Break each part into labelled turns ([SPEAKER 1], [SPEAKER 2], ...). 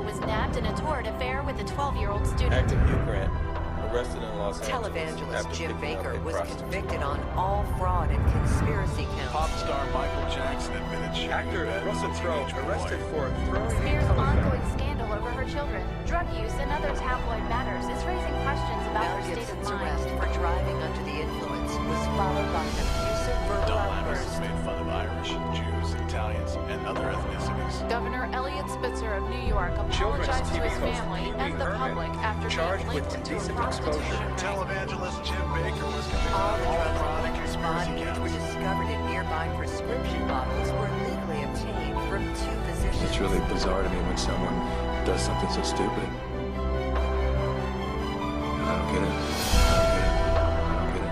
[SPEAKER 1] Shadow was nabbed in a torrid affair with a 12-year-old student.
[SPEAKER 2] Active Grant, arrested in Los Angeles.
[SPEAKER 3] Televangelist Jim Baker was convicted on all fraud and conspiracy counts.
[SPEAKER 4] Pop star Michael Jackson admitted sharing
[SPEAKER 2] Actor
[SPEAKER 4] a bed with
[SPEAKER 2] Russell
[SPEAKER 4] his
[SPEAKER 2] Crowe
[SPEAKER 4] teenage
[SPEAKER 2] arrested
[SPEAKER 4] boy.
[SPEAKER 2] for throwing
[SPEAKER 1] Spears' ongoing scandal over her children, drug use, and other tabloid matters is raising questions about
[SPEAKER 3] Mel
[SPEAKER 1] her state of
[SPEAKER 3] Gibson's
[SPEAKER 1] mind.
[SPEAKER 3] arrest for driving under the influence was followed by an abusive verbal
[SPEAKER 4] Don Lammers
[SPEAKER 3] outburst.
[SPEAKER 4] has made fun of Irish, Jews, Italians, and other ethnicities.
[SPEAKER 1] Governor Elliot Spitzer of New York
[SPEAKER 2] Children's
[SPEAKER 1] apologized to
[SPEAKER 2] TV
[SPEAKER 1] his
[SPEAKER 2] host
[SPEAKER 1] family
[SPEAKER 2] Pee Wee
[SPEAKER 1] and the
[SPEAKER 2] Herman,
[SPEAKER 1] public after
[SPEAKER 2] charged
[SPEAKER 1] being
[SPEAKER 2] with
[SPEAKER 1] linked to a
[SPEAKER 2] indecent
[SPEAKER 1] prostitution
[SPEAKER 2] exposure.
[SPEAKER 1] ring.
[SPEAKER 4] Televangelist Jim Baker was convicted
[SPEAKER 3] All
[SPEAKER 4] of
[SPEAKER 3] the
[SPEAKER 4] all
[SPEAKER 3] drugs
[SPEAKER 4] fraud
[SPEAKER 3] in
[SPEAKER 4] and
[SPEAKER 3] Baker's
[SPEAKER 4] conspiracy
[SPEAKER 3] body, which were
[SPEAKER 4] counts.
[SPEAKER 3] discovered in nearby prescription bottles, were legally obtained from two physicians.
[SPEAKER 5] It's really bizarre to me when someone does something so stupid. I don't get it. I don't get it. I don't get it.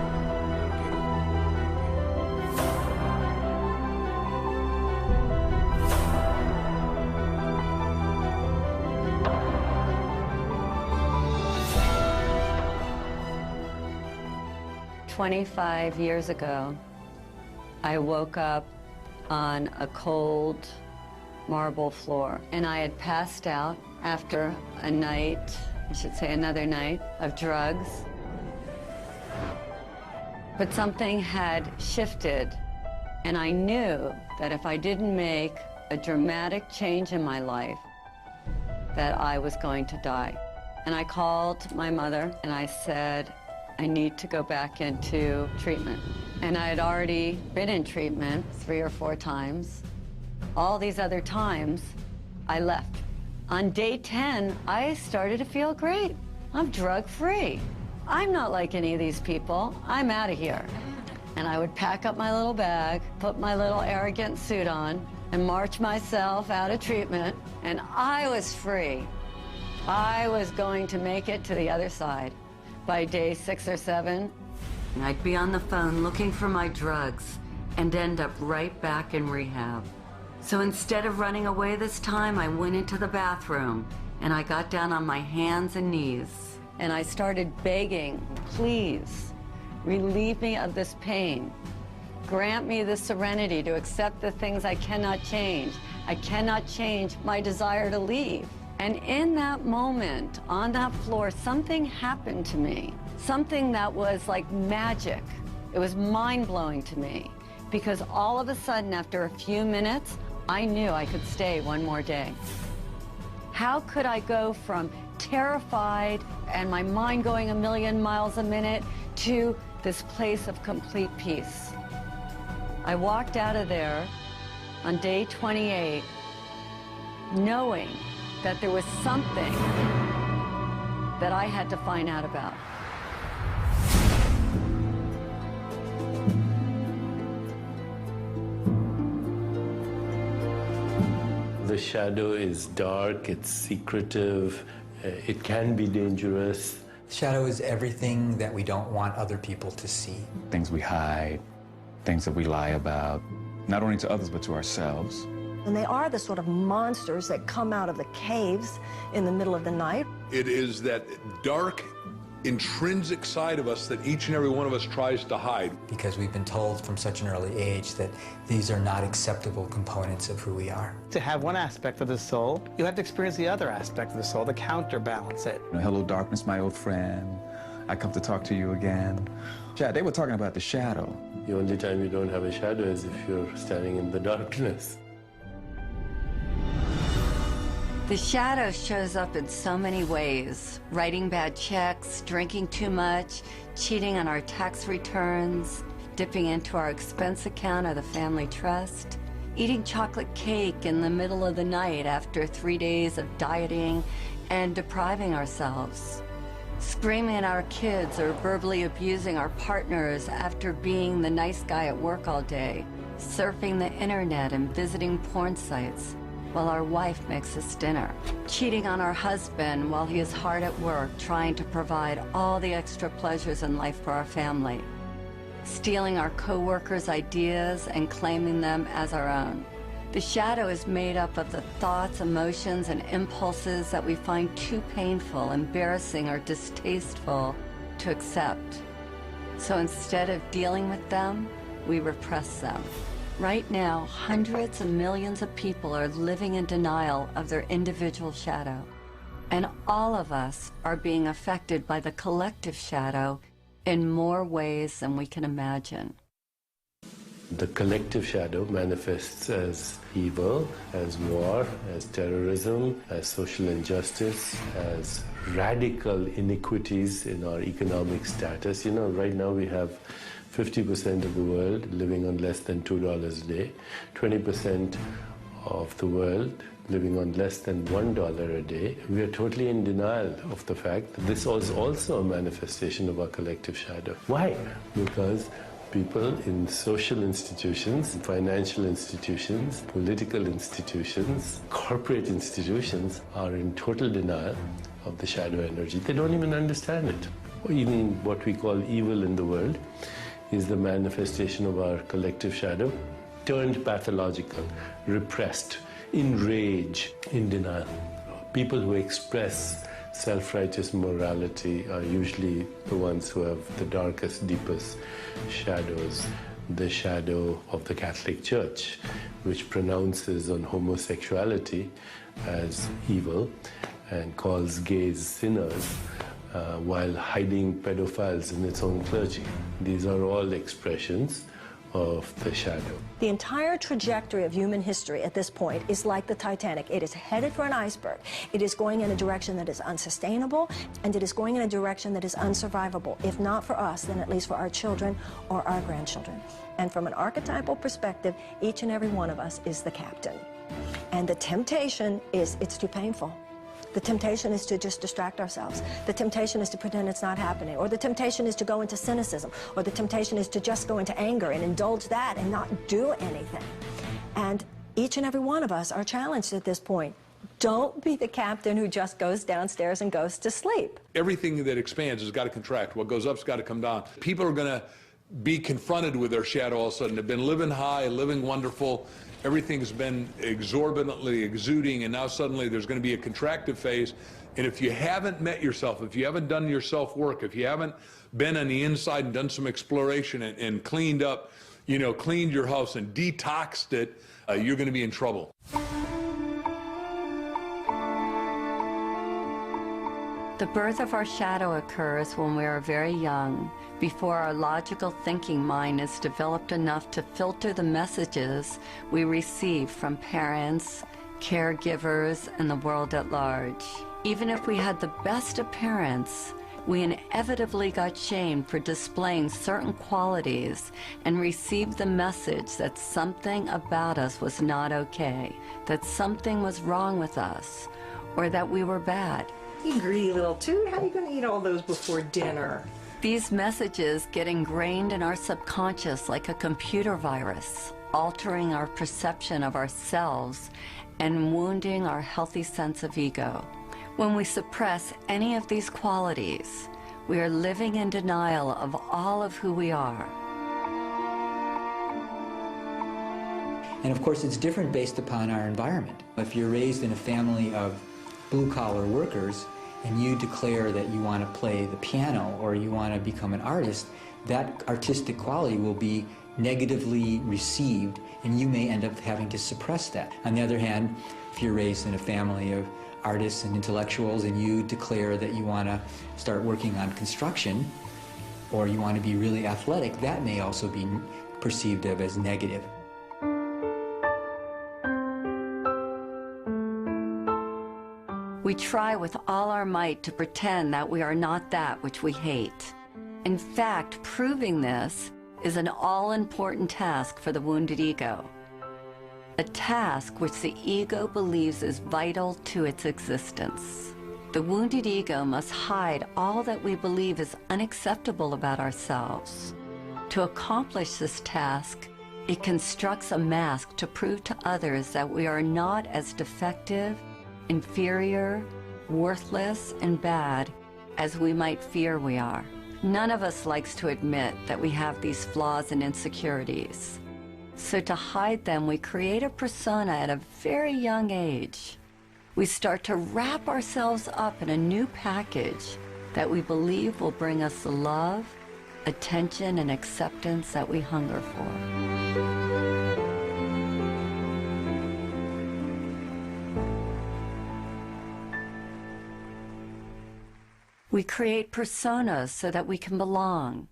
[SPEAKER 5] I don't get it.
[SPEAKER 6] 25 years ago, I woke up on a cold marble floor, and I had passed out after a night, I should say another night, of drugs. But something had shifted, and I knew that if I didn't make a dramatic change in my life, that I was going to die. And I called my mother and I said, I need to go back into treatment. And I had already been in treatment 3 or 4 times. All these other times, I left. On day 10, I started to feel great. I'm drug-free. I'm not like any of these people. I'm out of here. And I would pack up my little bag, put my little arrogant suit on, and march myself out of treatment, and I was free. I was going to make it to the other side. By day 6 or 7, I'd be on the phone looking for my drugs and end up right back in rehab. So instead of running away this time, I went into the bathroom and I got down on my hands and knees and I started begging, please, relieve me of this pain. Grant me the serenity to accept the things I cannot change. I cannot change my desire to leave. And in that moment, on that floor, something happened to me. Something that was like magic. It was mind-blowing to me. Because all of a sudden, after a few minutes, I knew I could stay one more day. How could I go from terrified and my mind going a million miles a minute to this place of complete peace? I walked out of there on day 28, knowing that there was something that I had to find out about.
[SPEAKER 7] The shadow is dark, it's secretive, it can be dangerous.
[SPEAKER 8] Shadow is everything that we don't want other people to see.
[SPEAKER 5] Things we hide, things that we lie about, not only to others, but to ourselves.
[SPEAKER 9] And they are the sort of monsters that come out of the caves in the middle of the night.
[SPEAKER 10] It is that dark, intrinsic side of us that each and every one of us tries to hide.
[SPEAKER 8] Because we've been told from such an early age that these are not acceptable components of who we are.
[SPEAKER 11] To have one aspect of the soul, you have to experience the other aspect of the soul to counterbalance it.
[SPEAKER 5] Hello, darkness, my old friend. I come to talk to you again. Chad, they were talking about the shadow.
[SPEAKER 7] The only time you don't have a shadow is if you're standing in the darkness.
[SPEAKER 6] The shadow shows up in so many ways. Writing bad checks, drinking too much, cheating on our tax returns, dipping into our expense account or the family trust, eating chocolate cake in the middle of the night after 3 days of dieting and depriving ourselves, screaming at our kids or verbally abusing our partners after being the nice guy at work all day, surfing the internet and visiting porn sites while our wife makes us dinner, cheating on our husband while he is hard at work trying to provide all the extra pleasures in life for our family, stealing our co-workers' ideas and claiming them as our own. The shadow is made up of the thoughts, emotions, and impulses that we find too painful, embarrassing, or distasteful to accept. So instead of dealing with them, we repress them. Right now, hundreds of millions of people are living in denial of their individual shadow. And all of us are being affected by the collective shadow in more ways than we can imagine.
[SPEAKER 7] The collective shadow manifests as evil, as war, as terrorism, as social injustice, as radical inequities in our economic status. You know, right now we have 50% of the world living on less than $2 a day, 20% of the world living on less than $1 a day. We are totally in denial of the fact that this is also a manifestation of our collective shadow. Why? Because people in social institutions, financial institutions, political institutions, corporate institutions are in total denial of the shadow energy. They don't even understand it. Even what we call evil in the world is the manifestation of our collective shadow, turned pathological, repressed, in rage, in denial. People who express self-righteous morality are usually the ones who have the darkest, deepest shadows. The shadow of the Catholic Church, which pronounces on homosexuality as evil and calls gays sinners, while hiding pedophiles in its own clergy. These are all expressions of the shadow.
[SPEAKER 9] The entire trajectory of human history at this point is like the Titanic. It is headed for an iceberg. It is going in a direction that is unsustainable, and it is going in a direction that is unsurvivable. If not for us, then at least for our children or our grandchildren. And from an archetypal perspective, each and every one of us is the captain. And the temptation is, it's too painful. The temptation is to just distract ourselves. The temptation is to pretend it's not happening. Or the temptation is to go into cynicism. Or the temptation is to just go into anger and indulge that and not do anything. And each and every one of us are challenged at this point. Don't be the captain who just goes downstairs and goes to sleep.
[SPEAKER 10] Everything that expands has got to contract. What goes up's got to come down. People are going to be confronted with their shadow all of a sudden. They've been living high, living wonderful. Everything's been exorbitantly exuding, and now suddenly there's going to be a contractive phase. And if you haven't met yourself, if you haven't done your self-work, if you haven't been on the inside and done some exploration and cleaned up, you know, cleaned your house and detoxed it, you're going to be in trouble.
[SPEAKER 6] The birth of our shadow occurs when we are very young, before our logical thinking mind is developed enough to filter the messages we receive from parents, caregivers, and the world at large. Even if we had the best of parents, we inevitably got shamed for displaying certain qualities and received the message that something about us was not okay, that something was wrong with us, or that we were bad.
[SPEAKER 12] You greedy little toot, how are you going to eat all those before dinner?
[SPEAKER 6] These messages get ingrained in our subconscious like a computer virus, altering our perception of ourselves and wounding our healthy sense of ego. When we suppress any of these qualities, we are living in denial of all of who we are.
[SPEAKER 8] And of course, it's different based upon our environment. If you're raised in a family of blue-collar workers, and you declare that you want to play the piano or you want to become an artist, that artistic quality will be negatively received, and you may end up having to suppress that. On the other hand, if you're raised in a family of artists and intellectuals and you declare that you want to start working on construction or you want to be really athletic, that may also be perceived of as negative.
[SPEAKER 6] We try with all our might to pretend that we are not that which we hate. In fact, proving this is an all-important task for the wounded ego. A task which the ego believes is vital to its existence. The wounded ego must hide all that we believe is unacceptable about ourselves. To accomplish this task, it constructs a mask to prove to others that we are not as defective, inferior, worthless, and bad as we might fear we are. None of us likes to admit that we have these flaws and insecurities. So to hide them, we create a persona at a very young age. We start to wrap ourselves up in a new package that we believe will bring us the love, attention, and acceptance that we hunger for. We create personas so that we can belong.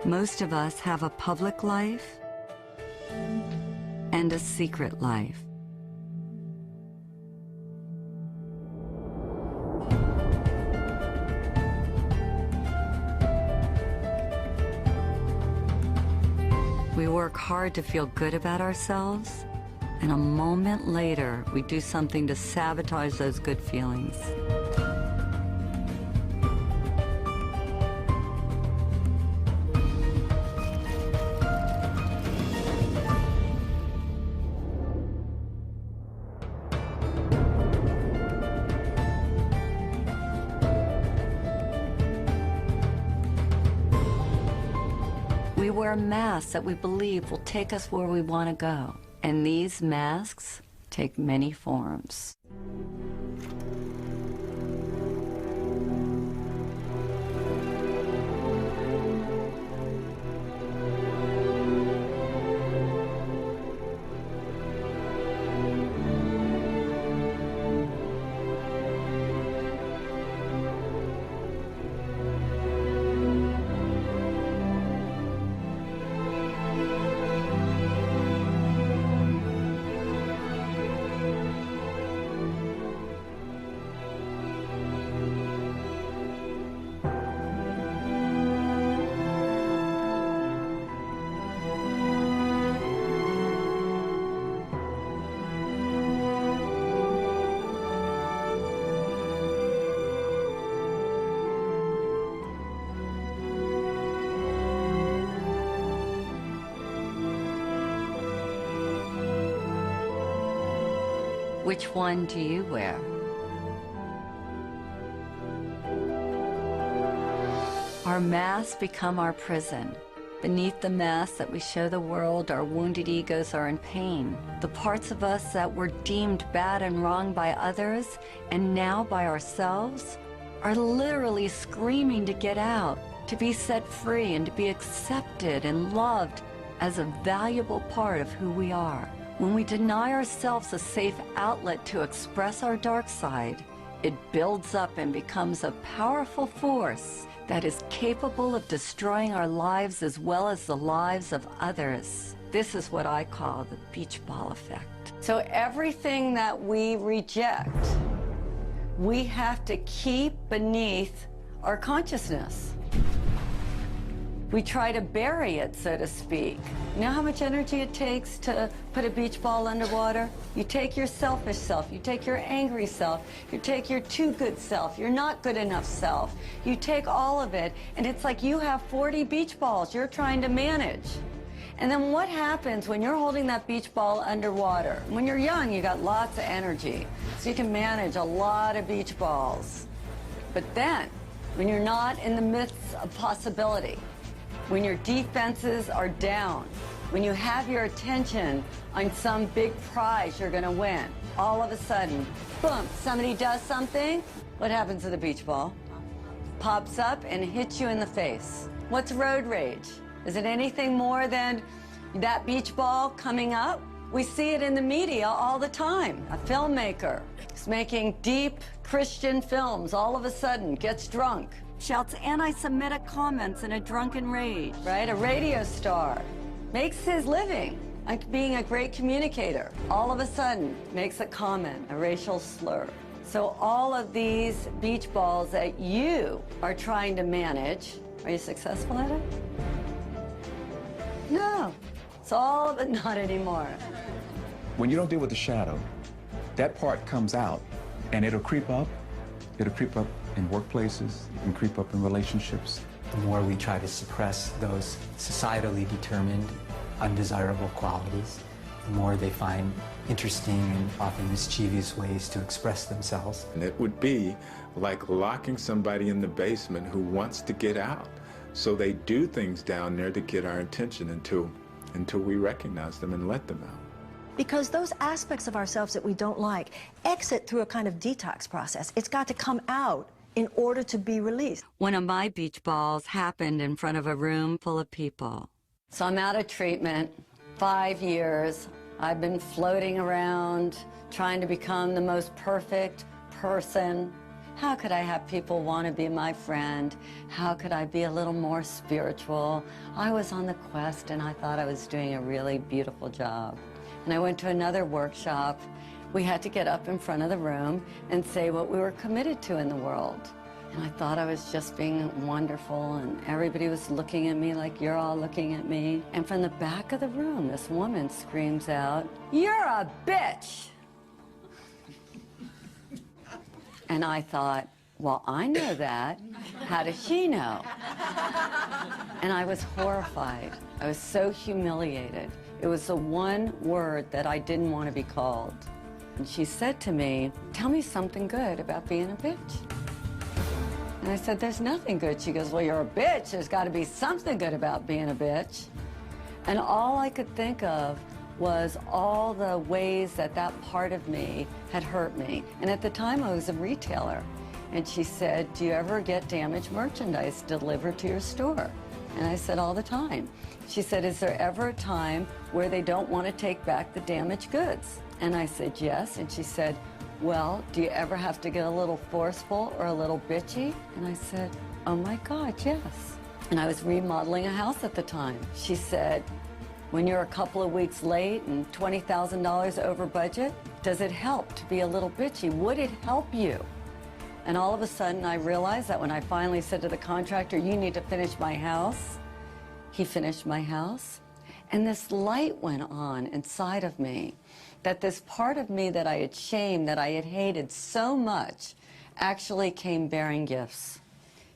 [SPEAKER 6] Most of us have a public life and a secret life. We work hard to feel good about ourselves, and a moment later, we do something to sabotage those good feelings. We wear masks that we believe will take us where we want to go. And these masks take many forms. Which one do you wear? Our masks become our prison. Beneath the mask that we show the world, our wounded egos are in pain. The parts of us that were deemed bad and wrong by others, and now by ourselves, are literally screaming to get out, to be set free, and to be accepted and loved as a valuable part of who we are. When we deny ourselves a safe outlet to express our dark side, it builds up and becomes a powerful force that is capable of destroying our lives as well as the lives of others. This is what I call the beach ball effect. So everything that we reject, we have to keep beneath our consciousness. We try to bury it, so to speak. You know how much energy it takes to put a beach ball underwater? You take your selfish self, you take your angry self, you take your too good self, your not good enough self. You take all of it, and it's like you have 40 beach balls you're trying to manage. And then what happens when you're holding that beach ball underwater? When you're young, you got lots of energy, so you can manage a lot of beach balls. But then, when you're not in the midst of possibility, when your defenses are down, when you have your attention on some big prize you're going to win, all of a sudden, boom, somebody does something. What happens to the beach ball? Pops up and hits you in the face. What's road rage? Is it anything more than that beach ball coming up? We see it in the media all the time. A filmmaker is making deep Christian films, all of a sudden gets drunk, shouts anti-Semitic comments in a drunken rage, right? A radio star makes his living like being a great communicator. All of a sudden makes a comment, a racial slur. So all of these beach balls that you are trying to manage, are you successful at it? No, it's all of it not anymore.
[SPEAKER 5] When you don't deal with the shadow, that part comes out and it'll creep up. It'll creep up in workplaces and creep up in relationships.
[SPEAKER 8] The more we try to suppress those societally determined, undesirable qualities, the more they find interesting and often mischievous ways to express themselves.
[SPEAKER 13] And it would be like locking somebody in the basement who wants to get out. So they do things down there to get our attention until we recognize them and let them out.
[SPEAKER 9] Because those aspects of ourselves that we don't like exit through a kind of detox process. It's got to come out in order to be released.
[SPEAKER 6] One of my beach balls happened in front of a room full of people. So I'm out of treatment, 5 years. I've been floating around, trying to become the most perfect person. How could I have people want to be my friend? How could I be a little more spiritual? I was on the quest and I thought I was doing a really beautiful job. And I went to another workshop. We had to get up in front of the room and say what we were committed to in the world. And I thought I was just being wonderful, and everybody was looking at me like you're all looking at me. And from the back of the room, this woman screams out, "You're a bitch!" And I thought, well, I know that. How does she know? And I was horrified. I was so humiliated. It was the one word that I didn't want to be called. And she said to me, "Tell me something good about being a bitch." And I said, "There's nothing good." She goes, "Well, you're a bitch. There's got to be something good about being a bitch." And all I could think of was all the ways that that part of me had hurt me. And at the time, I was a retailer. And she said, "Do you ever get damaged merchandise delivered to your store?" And I said, "All the time." She said, "Is there ever a time where they don't want to take back the damaged goods?" And I said, "Yes." And she said, "Well, do you ever have to get a little forceful or a little bitchy?" And I said, "Oh my God, yes." And I was remodeling a house at the time. She said, "When you're a couple of weeks late and $20,000 over budget, does it help to be a little bitchy? Would it help you?" And all of a sudden, I realized that when I finally said to the contractor, "You need to finish my house," he finished my house. And this light went on inside of me, that this part of me that I had shamed, that I had hated so much, actually came bearing gifts.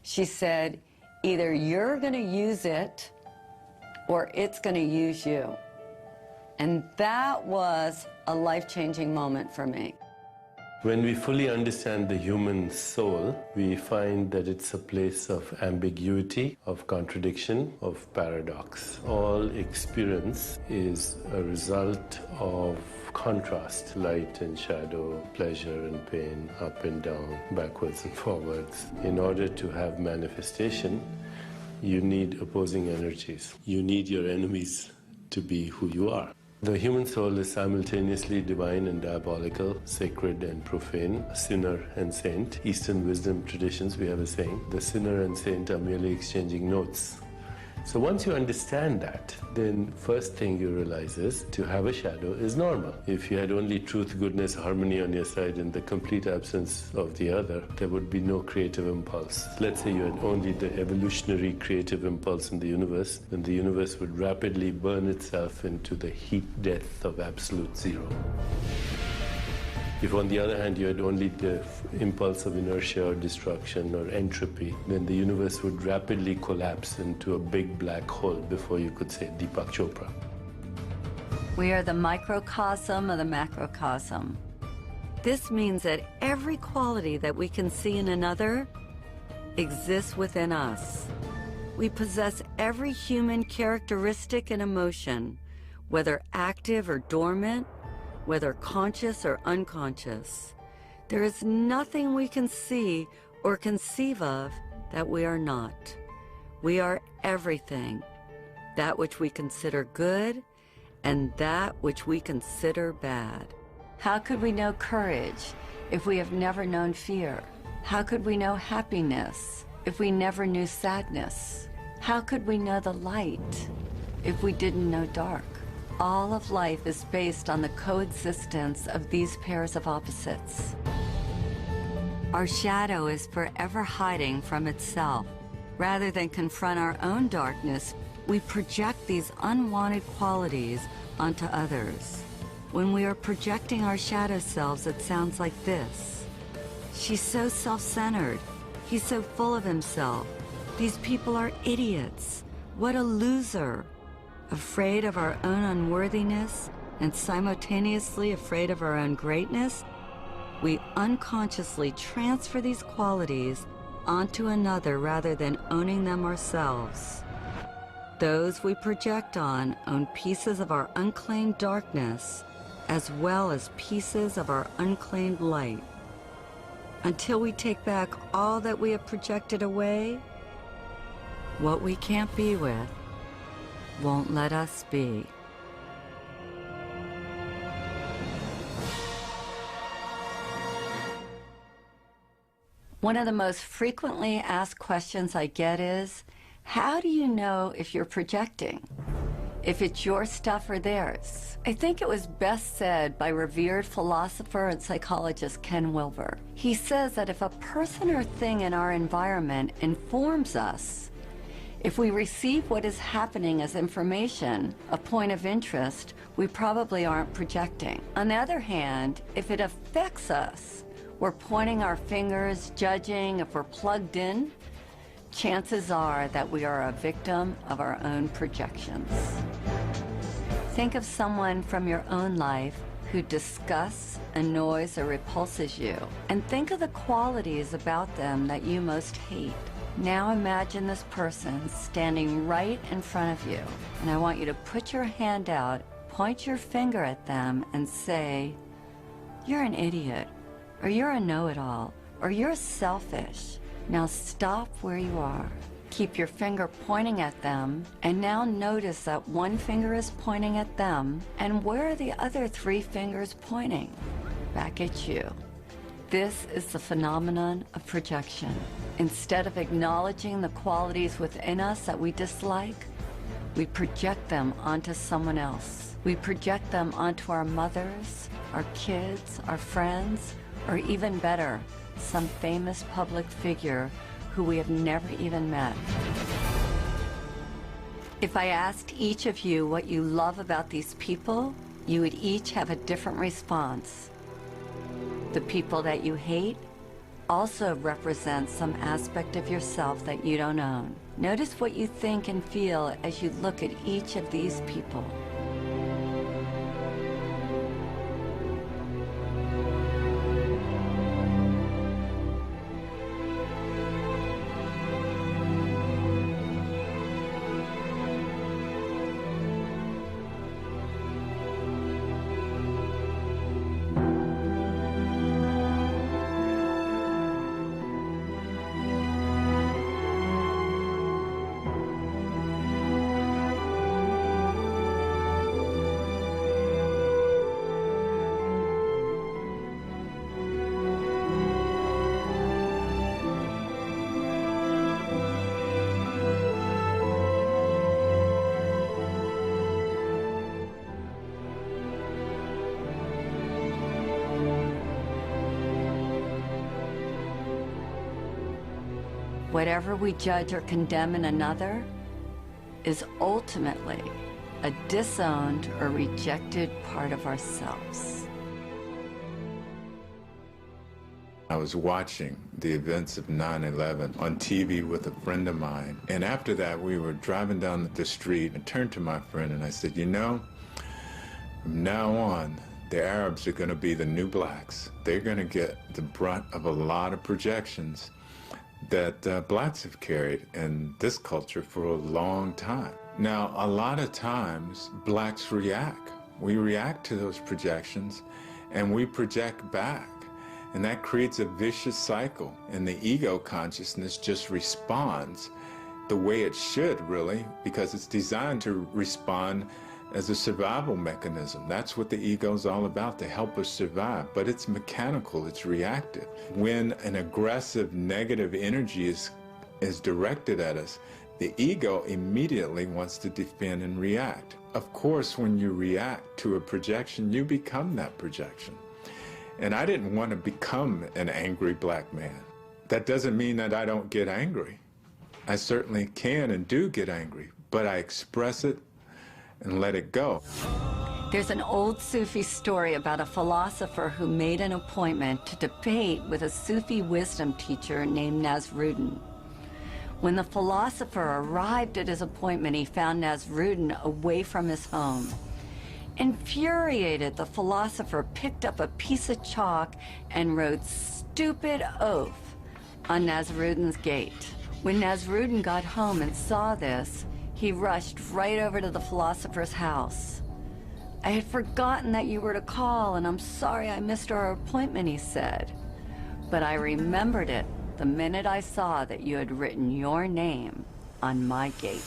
[SPEAKER 6] She said, "Either you're going to use it or it's going to use you." And that was a life-changing moment for me.
[SPEAKER 7] When we fully understand the human soul, we find that it's a place of ambiguity, of contradiction, of paradox. All experience is a result of contrast, light and shadow, pleasure and pain, up and down, backwards and forwards. In order to have manifestation, you need opposing energies. You need your enemies to be who you are. The human soul is simultaneously divine and diabolical, sacred and profane, sinner and saint. Eastern wisdom traditions, we have a saying, the sinner and saint are merely exchanging notes. So once you understand that, then first thing you realize is to have a shadow is normal. If you had only truth, goodness, harmony on your side and the complete absence of the other, there would be no creative impulse. Let's say you had only the evolutionary creative impulse in the universe, then the universe would rapidly burn itself into the heat death of absolute zero. If on the other hand you had only the impulse of inertia or destruction or entropy, then the universe would rapidly collapse into a big black hole before you could say Deepak Chopra.
[SPEAKER 6] We are the microcosm of the macrocosm. This means that every quality that we can see in another exists within us. We possess every human characteristic and emotion, whether active or dormant, whether conscious or unconscious. There is nothing we can see or conceive of that we are not. We are everything, that which we consider good and that which we consider bad. How could we know courage if we have never known fear? How could we know happiness if we never knew sadness? How could we know the light if we didn't know dark? All of life is based on the coexistence of these pairs of opposites. Our shadow is forever hiding from itself. Rather than confront our own darkness, we project these unwanted qualities onto others. When we are projecting our shadow selves, it sounds like this. She's so self-centered. He's so full of himself. These people are idiots. What a loser. Afraid of our own unworthiness and simultaneously afraid of our own greatness, we unconsciously transfer these qualities onto another rather than owning them ourselves. Those we project on own pieces of our unclaimed darkness as well as pieces of our unclaimed light. Until we take back all that we have projected away, what we can't be with won't let us be. One of the most frequently asked questions I get is, how do you know if you're projecting? If it's your stuff or theirs? I think it was best said by revered philosopher and psychologist Ken Wilber. He says that if a person or thing in our environment informs us, if we receive what is happening as information, a point of interest, we probably aren't projecting. On the other hand, if it affects us, we're pointing our fingers, judging if we're plugged in, chances are that we are a victim of our own projections. Think of someone from your own life who disgusts, annoys, or repulses you, and think of the qualities about them that you most hate. Now imagine this person standing right in front of you, and I want you to put your hand out, point your finger at them, and say, "You're an idiot," or "You're a know-it-all," or "You're selfish." Now stop where you are. Keep your finger pointing at them, and now notice that one finger is pointing at them, and where are the other 3 fingers pointing? Back at you. This is the phenomenon of projection. Instead of acknowledging the qualities within us that we dislike, we project them onto someone else. We project them onto our mothers, our kids, our friends, or even better, some famous public figure who we have never even met. If I asked each of you what you love about these people, you would each have a different response. The people that you hate also represent some aspect of yourself that you don't own. Notice what you think and feel as you look at each of these people. Whatever we judge or condemn in another is ultimately a disowned or rejected part of ourselves.
[SPEAKER 13] I was watching the events of 9/11 on TV with a friend of mine, and after that we were driving down the street. I turned to my friend and I said, "You know, from now on, the Arabs are going to be the new blacks. They're going to get the brunt of a lot of projections that blacks have carried in this culture for a long time." Now, a lot of times, blacks react. We react to those projections, and we project back. And that creates a vicious cycle. And the ego consciousness just responds the way it should, really, because it's designed to respond as a survival mechanism. That's what the ego is all about, to help us survive. But it's mechanical, it's reactive. When an aggressive, negative energy is directed at us, the ego immediately wants to defend and react. Of course, when you react to a projection, you become that projection. And I didn't want to become an angry black man. That doesn't mean that I don't get angry. I certainly can and do get angry, but I express it and let it go.
[SPEAKER 6] There's an old Sufi story about a philosopher who made an appointment to debate with a Sufi wisdom teacher named Nasruddin. When the philosopher arrived at his appointment, he found Nasruddin away from his home. Infuriated, the philosopher picked up a piece of chalk and wrote "stupid oaf" on Nasrudin's gate. When Nasrudin got home and saw this, he rushed right over to the philosopher's house. "I had forgotten that you were to call, and I'm sorry I missed our appointment," he said. "But I remembered it the minute I saw that you had written your name on my gate."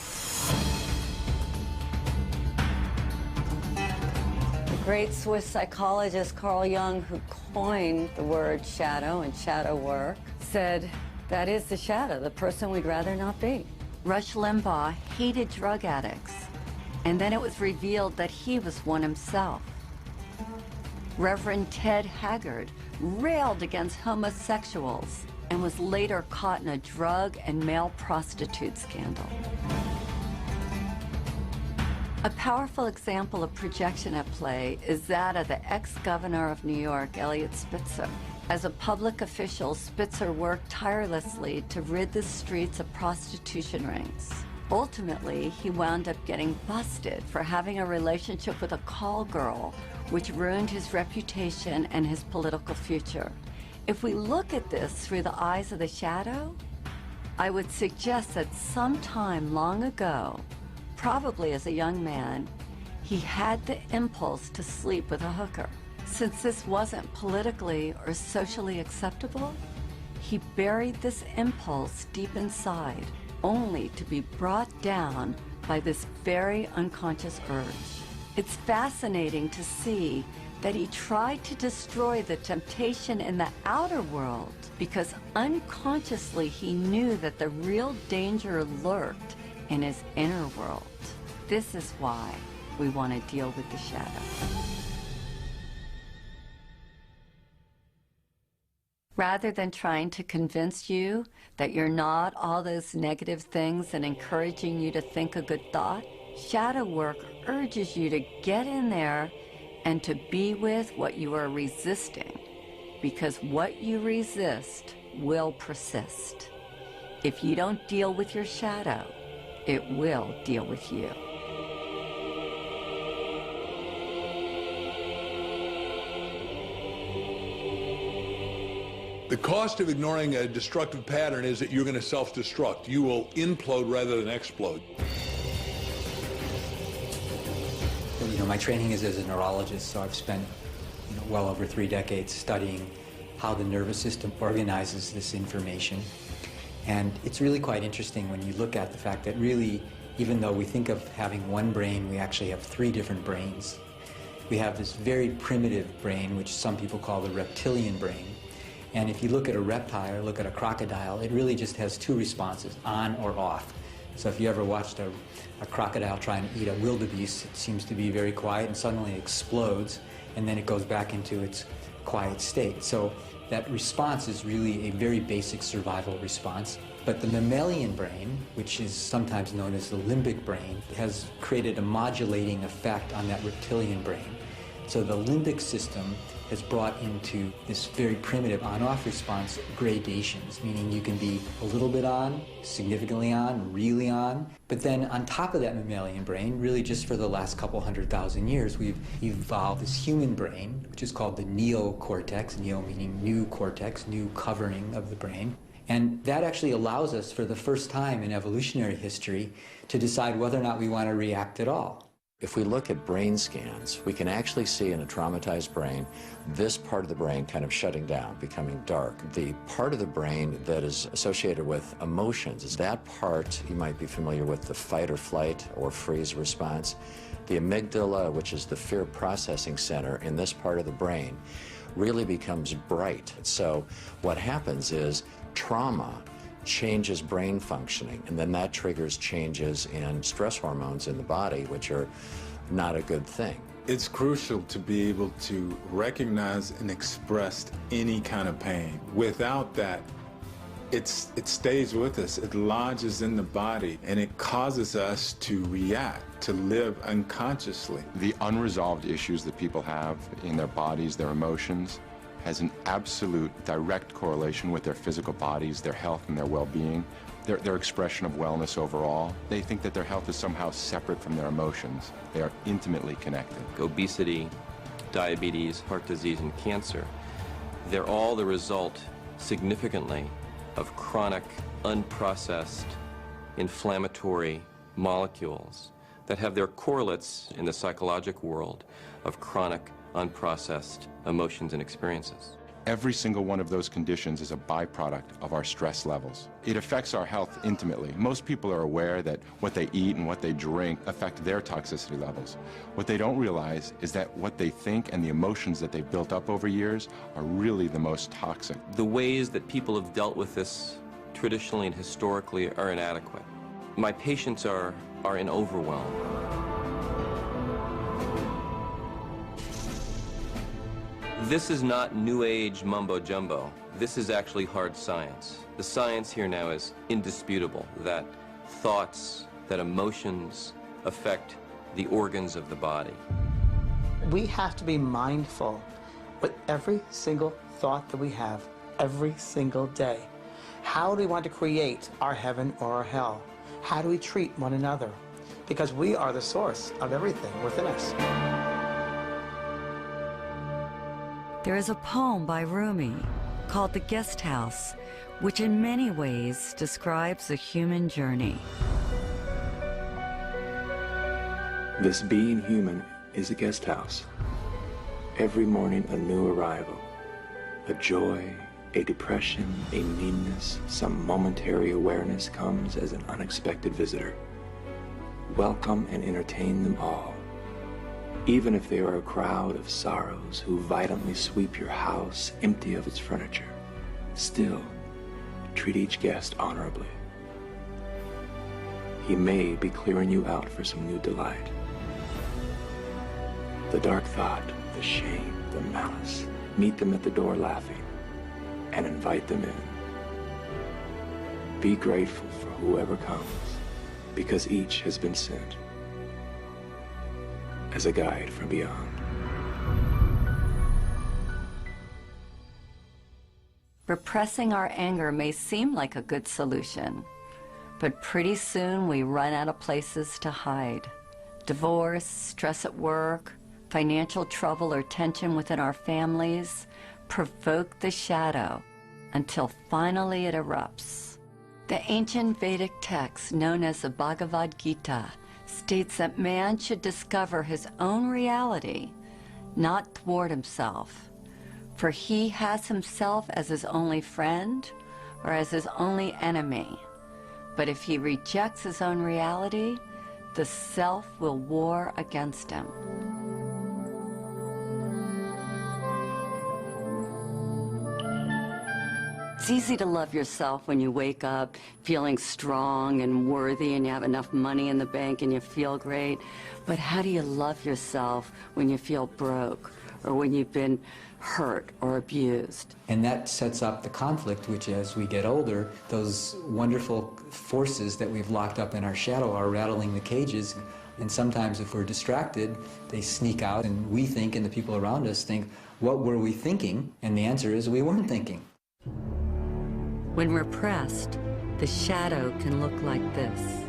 [SPEAKER 6] The great Swiss psychologist Carl Jung, who coined the word shadow and shadow work, said, "That is the shadow, the person we'd rather not be." Rush Limbaugh hated drug addicts, and then it was revealed that he was one himself. Reverend Ted Haggard railed against homosexuals and was later caught in a drug and male prostitute scandal. A powerful example of projection at play is that of the ex-governor of New York, Eliot Spitzer. As a public official, Spitzer worked tirelessly to rid the streets of prostitution rings. Ultimately, he wound up getting busted for having a relationship with a call girl, which ruined his reputation and his political future. If we look at this through the eyes of the shadow, I would suggest that sometime long ago, probably as a young man, he had the impulse to sleep with a hooker. Since this wasn't politically or socially acceptable, he buried this impulse deep inside, only to be brought down by this very unconscious urge. It's fascinating to see that he tried to destroy the temptation in the outer world because unconsciously he knew that the real danger lurked in his inner world. This is why we want to deal with the shadow. Rather than trying to convince you that you're not all those negative things and encouraging you to think a good thought, shadow work urges you to get in there and to be with what you are resisting, because what you resist will persist. If you don't deal with your shadow, it will deal with you.
[SPEAKER 10] The cost of ignoring a destructive pattern is that you're going to self-destruct. You will implode rather than explode.
[SPEAKER 8] Well, you know, my training is as a neurologist, so I've spent well over 3 decades studying how the nervous system organizes this information. And it's really quite interesting when you look at the fact that really, even though we think of having one brain, we actually have 3 different brains. We have this very primitive brain, which some people call the reptilian brain. And if you look at a reptile or look at a crocodile, it really just has 2 responses, on or off. So if you ever watched a crocodile trying to eat a wildebeest, it seems to be very quiet and suddenly explodes, and then it goes back into its quiet state. So that response is really a very basic survival response. But the mammalian brain, which is sometimes known as the limbic brain, has created a modulating effect on that reptilian brain. So the limbic system has brought into this very primitive on-off response gradations, meaning you can be a little bit on, significantly on, really on. But then on top of that mammalian brain, really just for the last couple 100,000 years, we've evolved this human brain, which is called the neocortex, neo meaning new cortex, new covering of the brain. And that actually allows us, for the first time in evolutionary history, to decide whether or not we want to react at all.
[SPEAKER 14] If we look at brain scans, we can actually see in a traumatized brain this part of the brain kind of shutting down, becoming dark. The part of the brain that is associated with emotions is that part, you might be familiar with the fight or flight or freeze response. The amygdala, which is the fear processing center in this part of the brain, really becomes bright. So what happens is trauma changes brain functioning, and then that triggers changes in stress hormones in the body, which are not a good thing.
[SPEAKER 13] It's crucial to be able to recognize and express any kind of pain. Without that, it stays with us, it lodges in the body, and it causes us to react, to live unconsciously.
[SPEAKER 15] The unresolved issues that people have in their bodies, their emotions, has an absolute direct correlation with their physical bodies, their health and their well-being, their expression of wellness overall. They think that their health is somehow separate from their emotions. They are intimately connected.
[SPEAKER 2] Obesity, diabetes, heart disease, and cancer, they're all the result, significantly,
[SPEAKER 16] of chronic, unprocessed, inflammatory molecules that have their correlates in the psychological world of chronic, unprocessed emotions and experiences.
[SPEAKER 15] Every single one of those conditions is a byproduct of our stress levels. It affects our health intimately. Most people are aware that what they eat and what they drink affect their toxicity levels. What they don't realize is that what they think and the emotions that they've built up over years are really the most toxic.
[SPEAKER 16] The ways that people have dealt with this traditionally and historically are inadequate. My patients are in overwhelm. This is not New Age mumbo-jumbo. This is actually hard science. The science here now is indisputable, that thoughts, that emotions affect the organs of the body.
[SPEAKER 11] We have to be mindful with every single thought that we have every single day. How do we want to create our heaven or our hell? How do we treat one another? Because we are the source of everything within us.
[SPEAKER 6] There is a poem by Rumi called The Guest House, which in many ways describes the human journey.
[SPEAKER 17] This being human is a guest house. Every morning a new arrival, a joy, a depression, a meanness, some momentary awareness comes as an unexpected visitor. Welcome and entertain them all. Even if they are a crowd of sorrows who violently sweep your house empty of its furniture, still treat each guest honorably. He may be clearing you out for some new delight. The dark thought, the shame, the malice, meet them at the door laughing and invite them in. Be grateful for whoever comes, because each has been sent as a guide from beyond.
[SPEAKER 6] Repressing our anger may seem like a good solution, but pretty soon we run out of places to hide. Divorce, stress at work, financial trouble or tension within our families provoke the shadow until finally it erupts. The ancient Vedic text known as the Bhagavad Gita states that man should discover his own reality, not thwart himself, for he has himself as his only friend or as his only enemy. But if he rejects his own reality, the self will war against him. It's easy to love yourself when you wake up feeling strong and worthy and you have enough money in the bank and you feel great. But how do you love yourself when you feel broke or when you've been hurt or abused?
[SPEAKER 8] And that sets up the conflict, which as we get older, those wonderful forces that we've locked up in our shadow are rattling the cages. And sometimes if we're distracted, they sneak out and we think, and the people around us think, what were we thinking? And the answer is we weren't thinking.
[SPEAKER 6] When repressed, the shadow can look like this.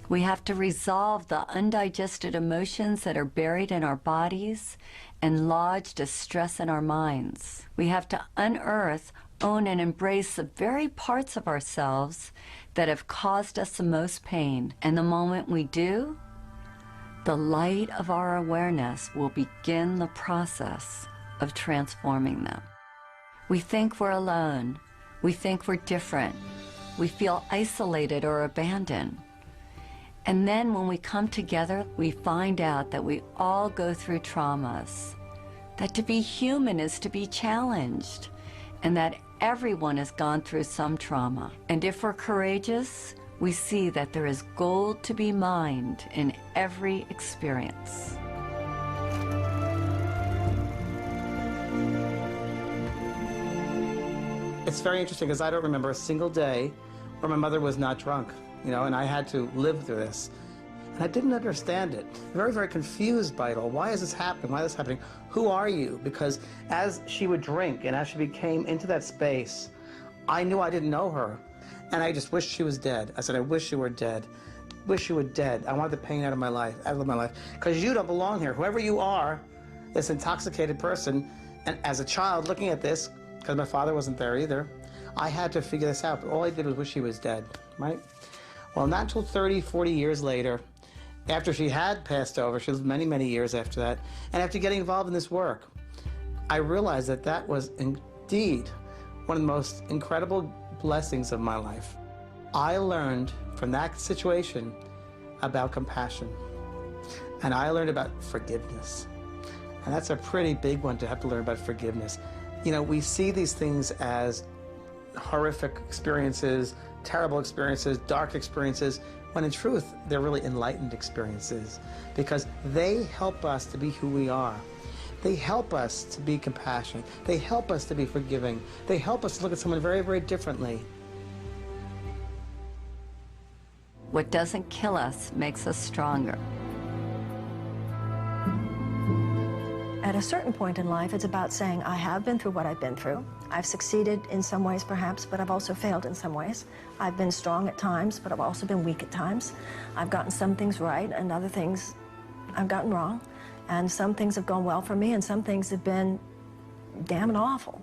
[SPEAKER 6] We have to resolve the undigested emotions that are buried in our bodies and lodged as stress in our minds. We have to unearth, own, and embrace the very parts of ourselves that have caused us the most pain. And the moment we do, the light of our awareness will begin the process of transforming them. We think we're alone. We think we're different. We feel isolated or abandoned. And then when we come together, we find out that we all go through traumas, that to be human is to be challenged, and that everyone has gone through some trauma. And if we're courageous, we see that there is gold to be mined in every experience.
[SPEAKER 11] It's very interesting because I don't remember a single day where my mother was not drunk, you know, and I had to live through this. And I didn't understand it. Very, very confused by it all. Why is this happening? Why is this happening? Who are you? Because as she would drink and as she became into that space, I knew I didn't know her. And I just wished she was dead. I said, I wish you were dead. Wish you were dead. I wanted the pain out of my life, Because you don't belong here. Whoever you are, this intoxicated person, and as a child looking at this, because my father wasn't there either, I had to figure this out. But all I did was wish she was dead, right? Well, not until 30, 40 years later, after she had passed over, she lived many, many years after that, and after getting involved in this work, I realized that that was indeed one of the most incredible blessings of my life. I learned from that situation about compassion, and I learned about forgiveness. And that's a pretty big one to have to learn about forgiveness. You know, we see these things as horrific experiences, terrible experiences, dark experiences, when in truth, they're really enlightened experiences because they help us to be who we are. They help us to be compassionate. They help us to be forgiving. They help us to look at someone very, very differently.
[SPEAKER 6] What doesn't kill us makes us stronger.
[SPEAKER 9] At a certain point in life, it's about saying, I have been through what I've been through. I've succeeded in some ways, perhaps, but I've also failed in some ways. I've been strong at times, but I've also been weak at times. I've gotten some things right, and other things I've gotten wrong. And some things have gone well for me, and some things have been damn awful.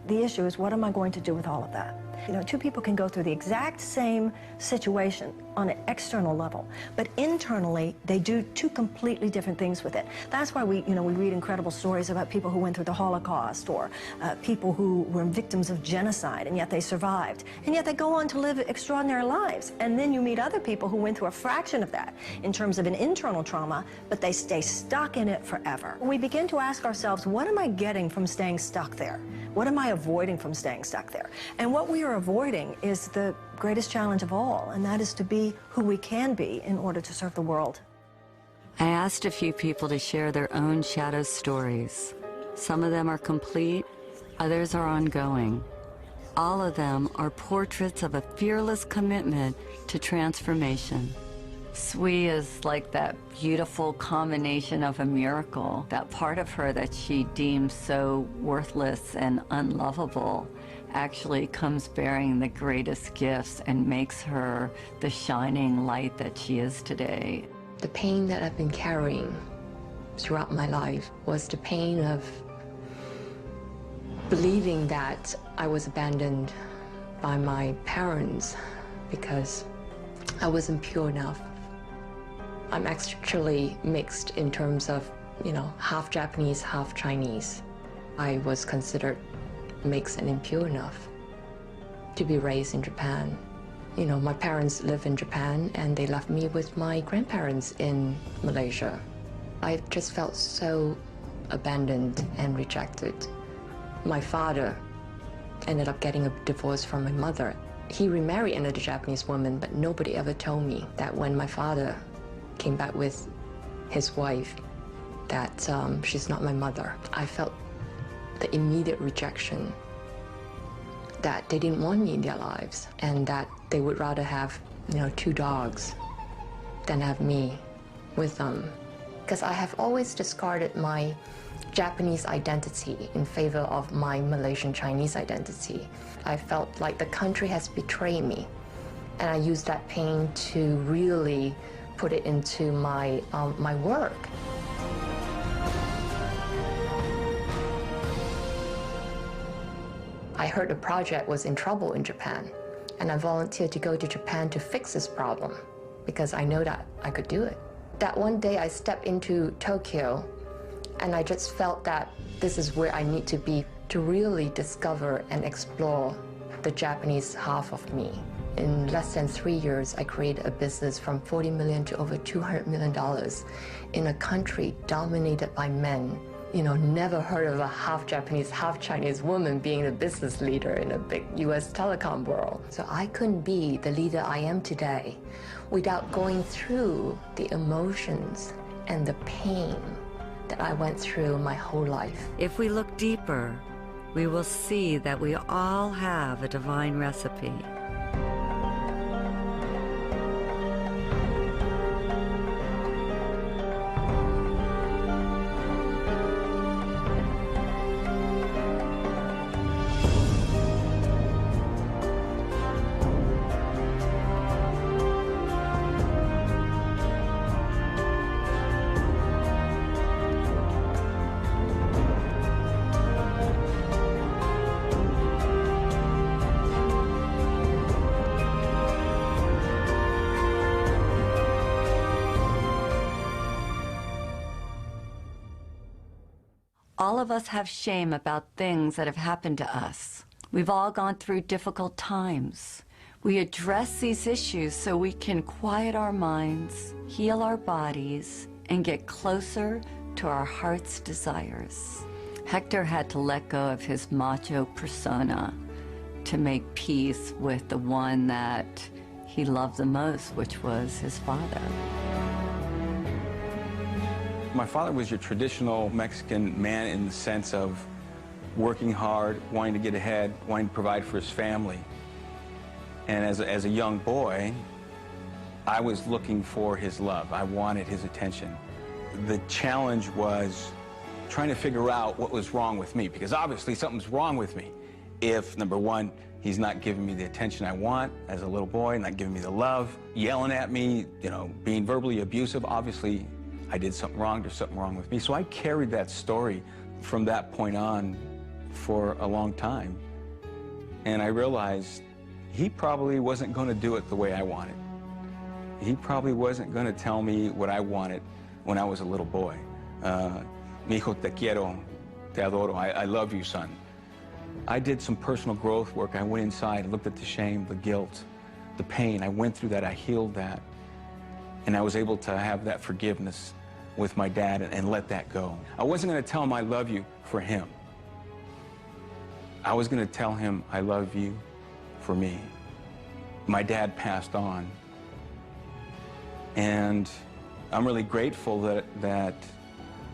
[SPEAKER 9] The issue is, what am I going to do with all of that? You know, two people can go through the exact same situation on an external level, but internally, they do two completely different things with it. That's why we read incredible stories about people who went through the Holocaust or people who were victims of genocide, and yet they survived. And yet they go on to live extraordinary lives. And then you meet other people who went through a fraction of that in terms of an internal trauma, but they stay stuck in it forever. We begin to ask ourselves, what am I getting from staying stuck there? What am I avoiding from staying stuck there? And what we are avoiding is the greatest challenge of all, and that is to be who we can be in order to serve the world.
[SPEAKER 6] I asked a few people to share their own shadow stories. Some of them are complete, others are ongoing. All of them are portraits of a fearless commitment to transformation. Sui is like that beautiful combination of a miracle. That part of her that she deems so worthless and unlovable actually comes bearing the greatest gifts and makes her the shining light that she is today.
[SPEAKER 18] The pain that I've been carrying throughout my life was the pain of believing that I was abandoned by my parents because I wasn't pure enough. I'm actually mixed in terms of, half Japanese, half Chinese. I was considered mixed and impure enough to be raised in Japan. My parents live in Japan and they left me with my grandparents in Malaysia. I just felt so abandoned and rejected. My father ended up getting a divorce from my mother. He remarried another Japanese woman, but nobody ever told me that when my father came back with his wife, that she's not my mother. I felt the immediate rejection, that they didn't want me in their lives, and that they would rather have, 2 dogs than have me with them. Because I have always discarded my Japanese identity in favor of my Malaysian Chinese identity. I felt like the country has betrayed me, and I used that pain to really put it into my work. I heard the project was in trouble in Japan, and I volunteered to go to Japan to fix this problem because I know that I could do it. That one day I stepped into Tokyo and I just felt that this is where I need to be to really discover and explore the Japanese half of me. In less than 3 years, I created a business from $40 million to over $200 million in a country dominated by men. You know, never heard of a half Japanese, half Chinese woman being a business leader in a big US telecom world. So I couldn't be the leader I am today without going through the emotions and the pain that I went through my whole life.
[SPEAKER 6] If we look deeper, we will see that we all have a divine recipe. All of us have shame about things that have happened to us. We've all gone through difficult times. We address these issues so we can quiet our minds, heal our bodies, and get closer to our heart's desires. Hector had to let go of his macho persona to make peace with the one that he loved the most, which was his father.
[SPEAKER 5] My father was your traditional Mexican man in the sense of working hard, wanting to get ahead, wanting to provide for his family. And as a young boy, I was looking for his love. I wanted his attention. The challenge was trying to figure out what was wrong with me, because obviously something's wrong with me. If, number one, he's not giving me the attention I want as a little boy, not giving me the love, yelling at me, you know, being verbally abusive, obviously I did something wrong, there's something wrong with me. So I carried that story from that point on for a long time. And I realized he probably wasn't going to do it the way I wanted. He probably wasn't going to tell me what I wanted when I was a little boy. Mi hijo te quiero, te adoro, I love you, son. I did some personal growth work. I went inside, looked at the shame, the guilt, the pain. I went through that, I healed that. And I was able to have that forgiveness with my dad and let that go. I wasn't going to tell him I love you for him. I was going to tell him I love you for me. My dad passed on. And I'm really grateful that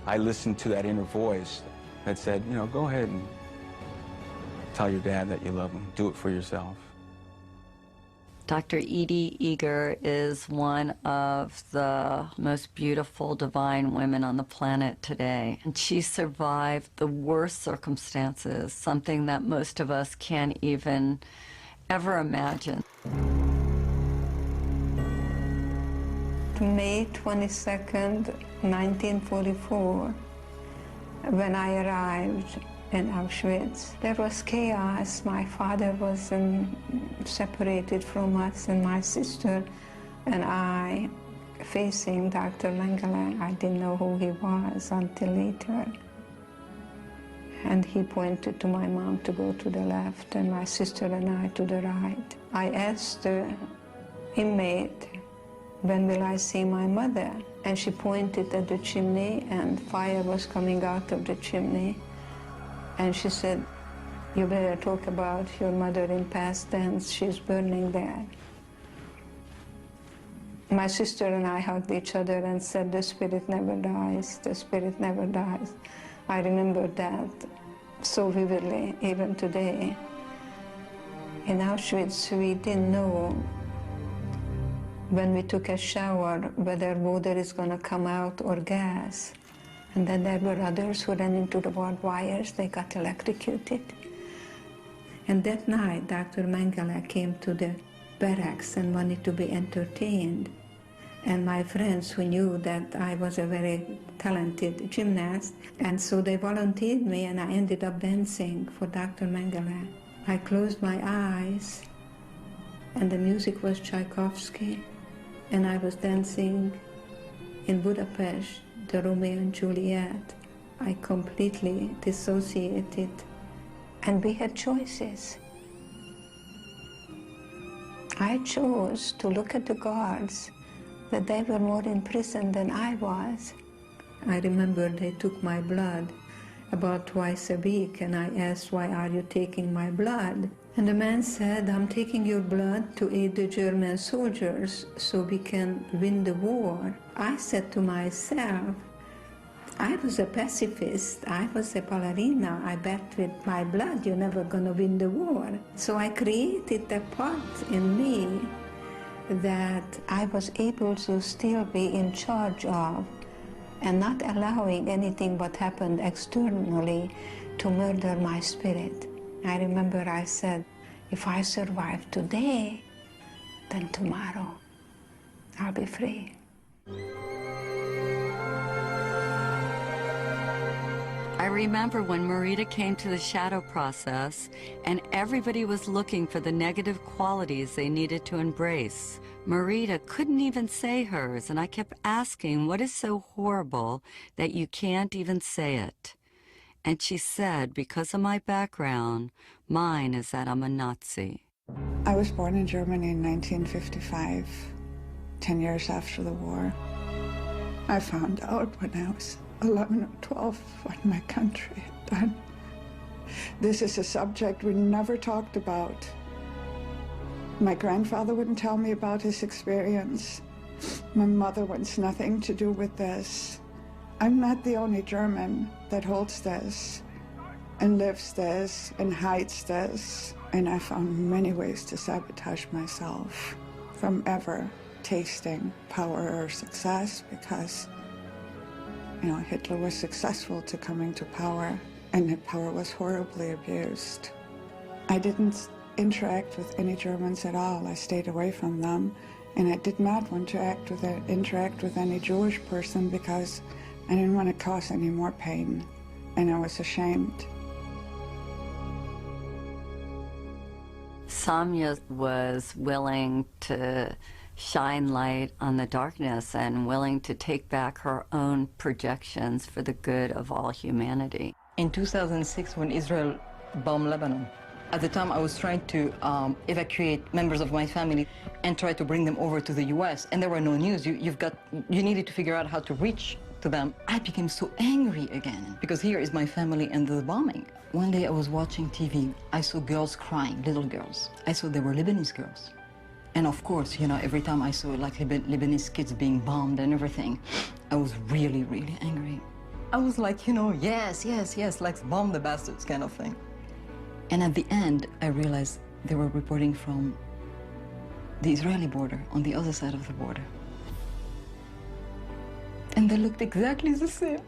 [SPEAKER 5] I listened to that inner voice that said, you know, go ahead and tell your dad that you love him. Do it for yourself.
[SPEAKER 6] Dr. Edie Eger is one of the most beautiful, divine women on the planet today. And she survived the worst circumstances, something that most of us can't even ever imagine.
[SPEAKER 19] May 22nd, 1944, when I arrived in Auschwitz, there was chaos. My father was separated from us, and my sister and I facing Dr. Mengele. I didn't know who he was until later. And he pointed to my mom to go to the left, and my sister and I to the right. I asked the inmate, when will I see my mother? And she pointed at the chimney, and fire was coming out of the chimney. And she said, you better talk about your mother in past tense, she's burning there. My sister and I hugged each other and said, the spirit never dies, the spirit never dies. I remember that so vividly, even today. In Auschwitz, we didn't know when we took a shower whether water is going to come out or gas. And then there were others who ran into the barbed wires, they got electrocuted. And that night, Dr. Mengele came to the barracks and wanted to be entertained. And my friends who knew that I was a very talented gymnast, and so they volunteered me, and I ended up dancing for Dr. Mengele. I closed my eyes, and the music was Tchaikovsky, and I was dancing in Budapest, the Romeo and Juliet. I completely dissociated, and we had choices. I chose to look at the guards, that they were more in prison than I was. I remember they took my blood about twice a week, and I asked, why are you taking my blood? And the man said, I'm taking your blood to aid the German soldiers so we can win the war. I said to myself, I was a pacifist, I was a ballerina, I bet with my blood you're never gonna win the war. So I created a part in me that I was able to still be in charge of and not allowing anything what happened externally to murder my spirit. I remember I said, if I survive today, then tomorrow I'll be free.
[SPEAKER 6] I remember when Marita came to the shadow process and everybody was looking for the negative qualities they needed to embrace. Marita couldn't even say hers, and I kept asking, what is so horrible that you can't even say it? And she said, because of my background, mine is that I'm a Nazi.
[SPEAKER 20] I was born in Germany in 1955, 10 years after the war. I found out when I was 11 or 12 what my country had done. This is a subject we never talked about. My grandfather wouldn't tell me about his experience. My mother wants nothing to do with this. I'm not the only German that holds this and lives this and hides this. And I found many ways to sabotage myself from ever tasting power or success because, you know, Hitler was successful to coming to power, and that power was horribly abused. I didn't interact with any Germans at all. I stayed away from them, and I did not want to interact with any Jewish person because I didn't want to cause any more pain, and I was ashamed.
[SPEAKER 6] Samya was willing to shine light on the darkness and willing to take back her own projections for the good of all humanity.
[SPEAKER 21] In 2006, when Israel bombed Lebanon, at the time I was trying to evacuate members of my family and try to bring them over to the US, and there were no news. You needed to figure out how to reach to them. I became so angry again because here is my family and the bombing. One day I was watching TV. I saw girls crying, little girls. I saw they were Lebanese girls. And of course, you know, every time I saw like Lebanese kids being bombed and everything, I was really, really angry. I was like, you know, yes, yes, yes, like bomb the bastards kind of thing. And at the end, I realized they were reporting from the Israeli border, on the other side of the border. And they looked exactly the same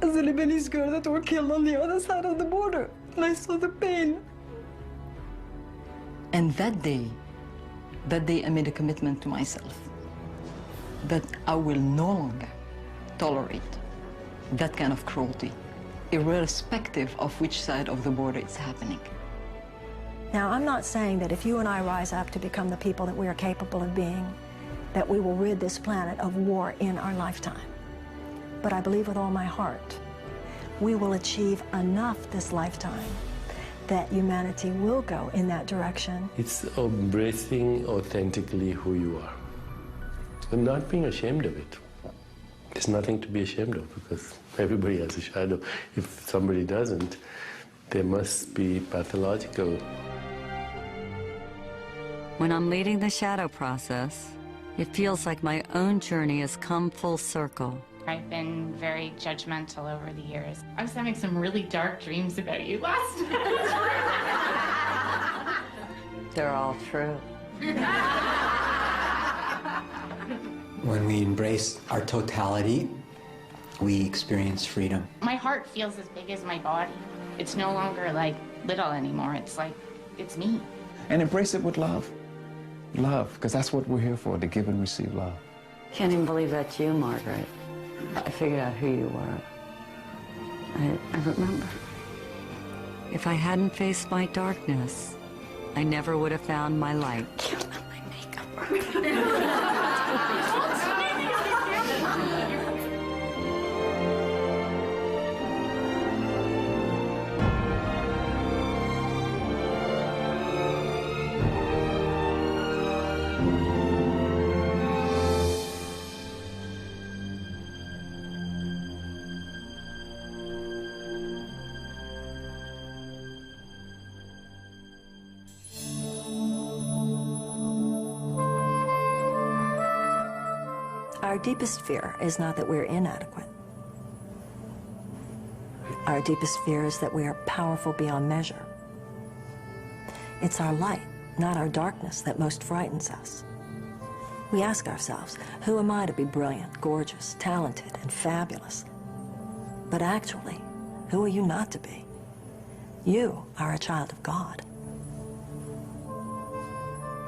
[SPEAKER 21] as the Lebanese girl that were killed on the other side of the border. And I saw the pain. And that day I made a commitment to myself that I will no longer tolerate that kind of cruelty, irrespective of which side of the border it's happening.
[SPEAKER 9] Now, I'm not saying that if you and I rise up to become the people that we are capable of being, that we will rid this planet of war in our lifetime. But I believe with all my heart, we will achieve enough this lifetime that humanity will go in that direction.
[SPEAKER 7] It's embracing authentically who you are and not being ashamed of it. There's nothing to be ashamed of because everybody has a shadow. If somebody doesn't, they must be pathological.
[SPEAKER 6] When I'm leading the shadow process, it feels like my own journey has come full circle.
[SPEAKER 22] I've been very judgmental over the years. I was having some really dark dreams about you last night.
[SPEAKER 6] They're all true.
[SPEAKER 8] When we embrace our totality, we experience freedom.
[SPEAKER 22] My heart feels as big as my body. It's no longer like little anymore. It's like, it's me.
[SPEAKER 23] And embrace it with love. Love, because that's what we're here for, to give and receive love.
[SPEAKER 6] Can't even believe that's you, Margaret. I figured out who you were. I remember. If I hadn't faced my darkness, I never would have found my light.
[SPEAKER 9] Our deepest fear is not that we're inadequate. Our deepest fear is that we are powerful beyond measure. It's our light, not our darkness, that most frightens us. We ask ourselves, who am I to be brilliant, gorgeous, talented, and fabulous? But actually, who are you not to be? You are a child of God.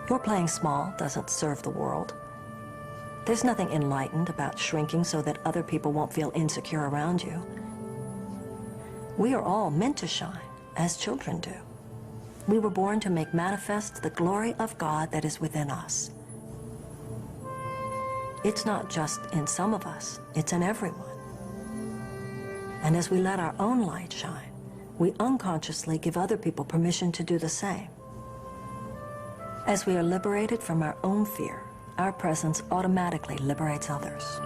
[SPEAKER 9] Your playing small doesn't serve the world. There's nothing enlightened about shrinking so that other people won't feel insecure around you. We are all meant to shine, as children do. We were born to make manifest the glory of God that is within us. It's not just in some of us, it's in everyone. And as we let our own light shine, we unconsciously give other people permission to do the same. As we are liberated from our own fear, our presence automatically liberates others.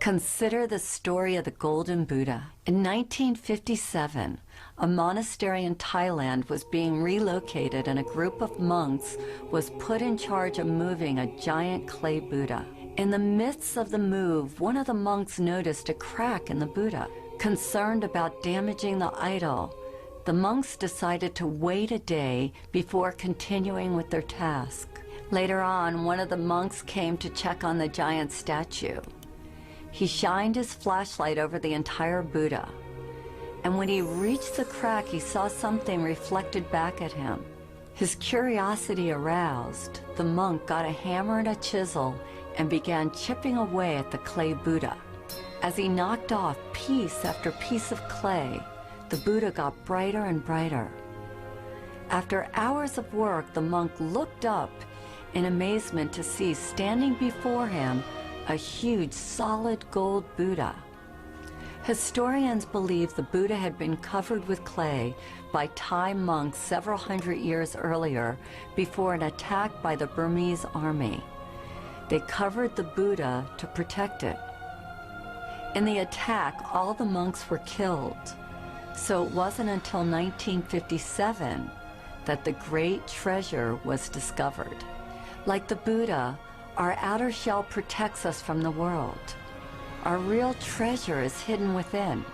[SPEAKER 6] Consider the story of the Golden Buddha. In 1957, a monastery in Thailand was being relocated and a group of monks was put in charge of moving a giant clay Buddha. In the midst of the move, one of the monks noticed a crack in the Buddha. Concerned about damaging the idol, the monks decided to wait a day before continuing with their task. Later on, one of the monks came to check on the giant statue. He shined his flashlight over the entire Buddha, and when he reached the crack, he saw something reflected back at him. His curiosity aroused, the monk got a hammer and a chisel and began chipping away at the clay Buddha. As he knocked off piece after piece of clay, the Buddha got brighter and brighter. After hours of work, the monk looked up in amazement to see standing before him a huge solid gold Buddha. Historians believe the Buddha had been covered with clay by Thai monks several hundred years earlier before an attack by the Burmese army. They covered the Buddha to protect it. In the attack, all the monks were killed. So it wasn't until 1957 that the great treasure was discovered. Like the Buddha, our outer shell protects us from the world. Our real treasure is hidden within.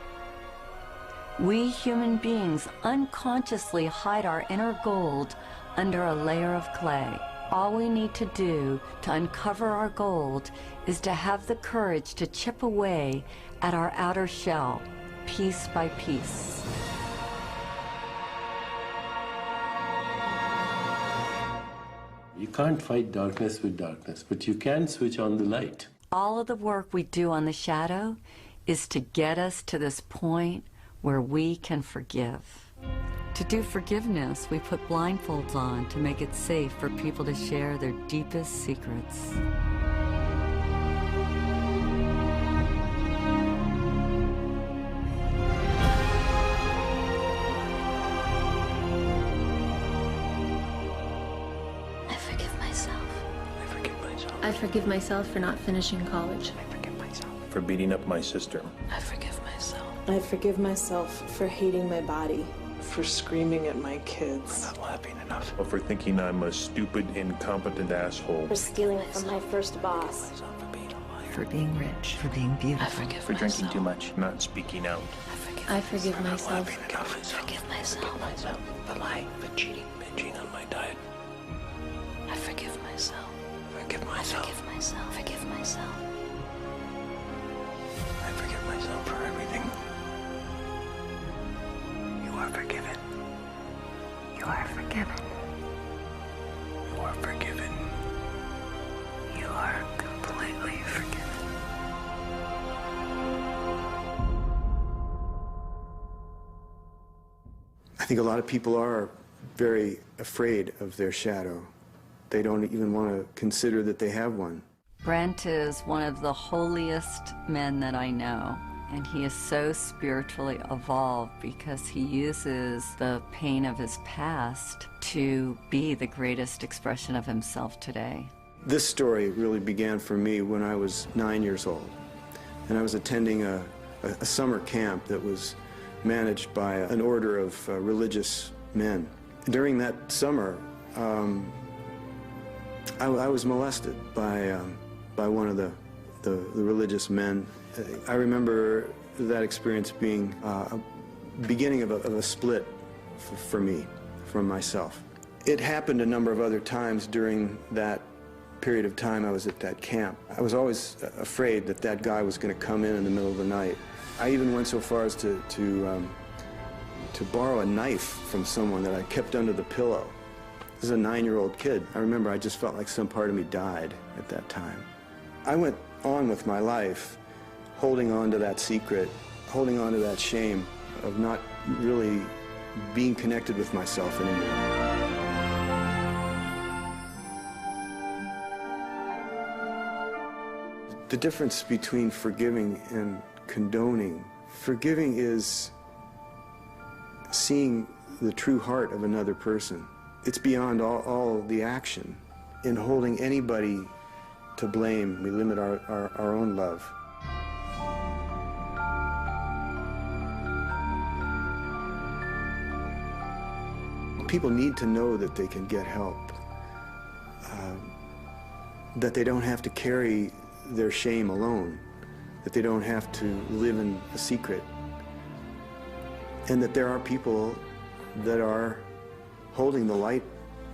[SPEAKER 6] We human beings unconsciously hide our inner gold under a layer of clay. All we need to do to uncover our gold is to have the courage to chip away at our outer shell, piece by piece.
[SPEAKER 7] You can't fight darkness with darkness, but you can switch on the light.
[SPEAKER 6] All of the work we do on the shadow is to get us to this point where we can forgive. To do forgiveness, we put blindfolds on to make it safe for people to share their deepest secrets.
[SPEAKER 1] I forgive myself for not finishing college.
[SPEAKER 17] I forgive myself for beating up my sister.
[SPEAKER 1] I forgive myself.
[SPEAKER 3] I forgive myself for hating my body.
[SPEAKER 4] For screaming at my kids.
[SPEAKER 17] For not laughing enough. For thinking I'm a stupid, incompetent asshole.
[SPEAKER 3] For stealing from my first boss.
[SPEAKER 24] For being rich. For being beautiful.
[SPEAKER 17] For drinking too much, not speaking out.
[SPEAKER 1] I forgive myself.
[SPEAKER 24] I forgive myself.
[SPEAKER 17] For lying, for cheating, binging on my diet.
[SPEAKER 1] I forgive myself.
[SPEAKER 17] Forgive myself.
[SPEAKER 1] Forgive myself. Forgive myself.
[SPEAKER 17] I forgive myself for everything. You are forgiven.
[SPEAKER 24] You are forgiven.
[SPEAKER 17] You are forgiven.
[SPEAKER 24] You are completely forgiven.
[SPEAKER 17] think a lot of people are very afraid of their shadow. They don't even want to consider that they have one.
[SPEAKER 6] Brent is one of the holiest men that I know, and he is so spiritually evolved because he uses the pain of his past to be the greatest expression of himself today.
[SPEAKER 17] This story really began for me when I was 9 years old, and I was attending a summer camp that was managed by an order of religious men. During that summer, I was molested by one of the religious men. I remember that experience being a beginning of a split for me, from myself. It happened a number of other times during that period of time I was at that camp. I was always afraid that that guy was going to come in the middle of the night. I even went so far as to borrow a knife from someone that I kept under the pillow. This is a 9-year-old kid. I remember I just felt like some part of me died at that time. I went on with my life, holding on to that secret, holding on to that shame of not really being connected with myself anymore. The difference between forgiving and condoning. Forgiving is seeing the true heart of another person. It's beyond all the action. In holding anybody to blame, we limit our own love. People need to know that they can get help, that they don't have to carry their shame alone, that they don't have to live in a secret, and that there are people that are holding the light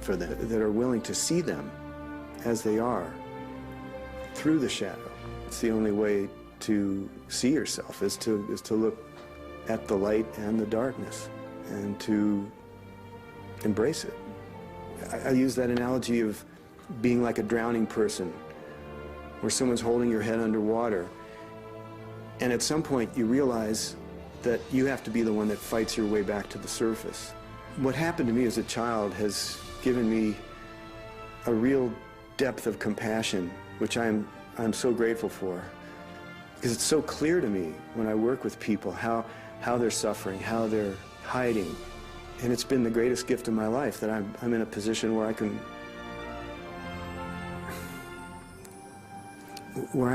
[SPEAKER 17] for them, that are willing to see them as they are, through the shadow. It's the only way to see yourself, is to look at the light and the darkness, and to embrace it. I use that analogy of being like a drowning person, where someone's holding your head underwater, and at some point you realize that you have to be the one that fights your way back to the surface. What happened to me as a child has given me a real depth of compassion, which I'm so grateful for, because it's so clear to me when I work with people how they're suffering, how they're hiding, and it's been the greatest gift of my life that I'm in a position where I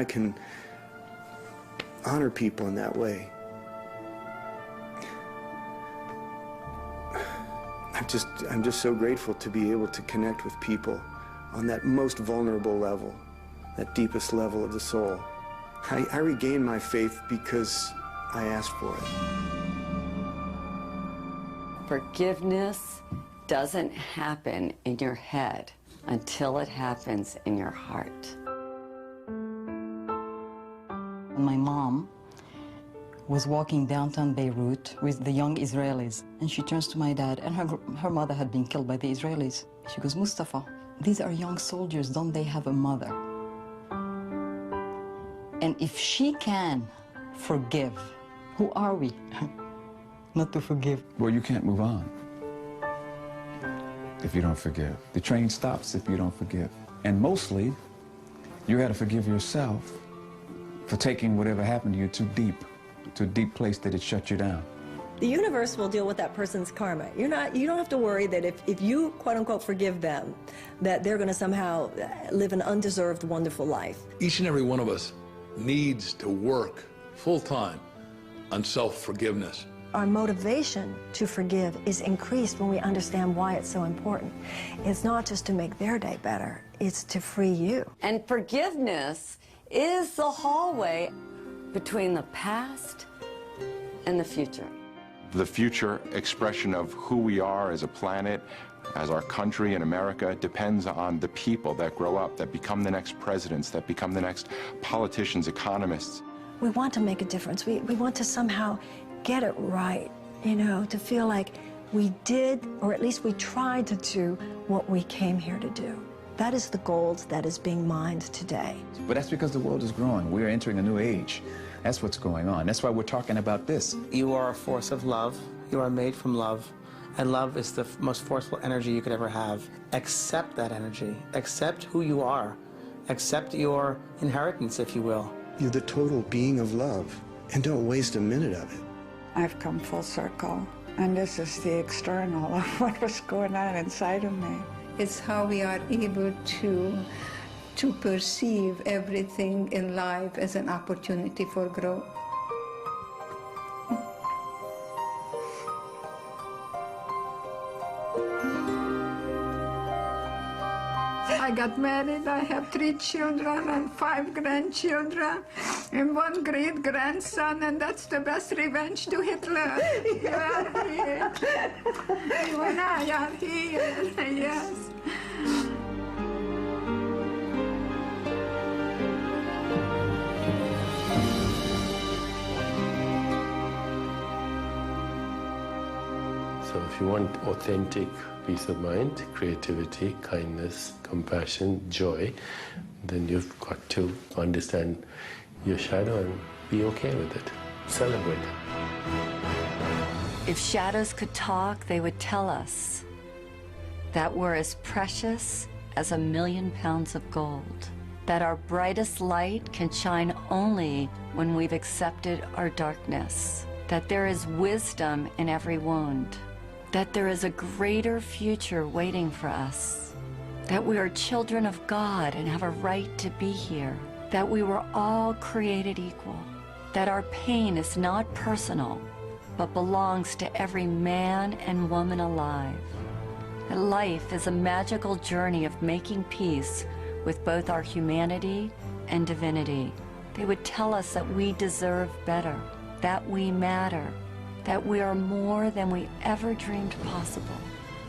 [SPEAKER 17] can honor people in that way. I'm just so grateful to be able to connect with people on that most vulnerable level, that deepest level of the soul. I regained my faith because I asked for it.
[SPEAKER 6] Forgiveness doesn't happen in your head until it happens in your heart.
[SPEAKER 21] My mom was walking downtown Beirut with the young Israelis, and she turns to my dad, and her mother had been killed by the Israelis. She goes, "Mustafa, these are young soldiers, don't they have a mother?" And if she can forgive, who are we not to forgive?
[SPEAKER 23] Well, you can't move on if you don't forgive. The train stops if you don't forgive. And mostly, you got to forgive yourself for taking whatever happened to you too deep, to a deep place that it shut you down.
[SPEAKER 9] The universe will deal with that person's karma. You don't have to worry that if you, quote unquote, forgive them, that they're going to somehow live an undeserved, wonderful life.
[SPEAKER 10] Each and every one of us needs to work full-time on self-forgiveness.
[SPEAKER 9] Our motivation to forgive is increased when we understand why it's so important. It's not just to make their day better, it's to free you.
[SPEAKER 6] And forgiveness is the hallway between the past and the future.
[SPEAKER 15] The future expression of who we are as a planet, as our country in America, depends on the people that grow up, that become the next presidents, that become the next politicians, economists.
[SPEAKER 9] We want to make a difference. We want to somehow get it right, you know, to feel like we did, or at least we tried to do what we came here to do. That is the gold that is being mined today.
[SPEAKER 23] But that's because the world is growing. We're entering a new age. That's what's going on. That's why we're talking about this.
[SPEAKER 11] You are a force of love. You are made from love. And love is the most forceful energy you could ever have. Accept that energy. Accept who you are. Accept your inheritance, if you will.
[SPEAKER 2] You're the total being of love, and don't waste a minute of it.
[SPEAKER 20] I've come full circle, and this is the external of what was going on inside of me. It's how we are able to perceive everything in life as an opportunity for growth. I got married, I have 3 children and 5 grandchildren and 1 great-grandson, and that's the best revenge to Hitler. You are here. You and I are here, yes.
[SPEAKER 7] So if you want authentic peace of mind, creativity, kindness, compassion, joy, then you've got to understand your shadow and be okay with it. Celebrate it.
[SPEAKER 6] If shadows could talk, they would tell us that we're as precious as 1,000,000 pounds of gold, that our brightest light can shine only when we've accepted our darkness, that there is wisdom in every wound, that there is a greater future waiting for us, that we are children of God and have a right to be here, that we were all created equal, that our pain is not personal, but belongs to every man and woman alive, that life is a magical journey of making peace with both our humanity and divinity. They would tell us that we deserve better, that we matter, that we are more than we ever dreamed possible,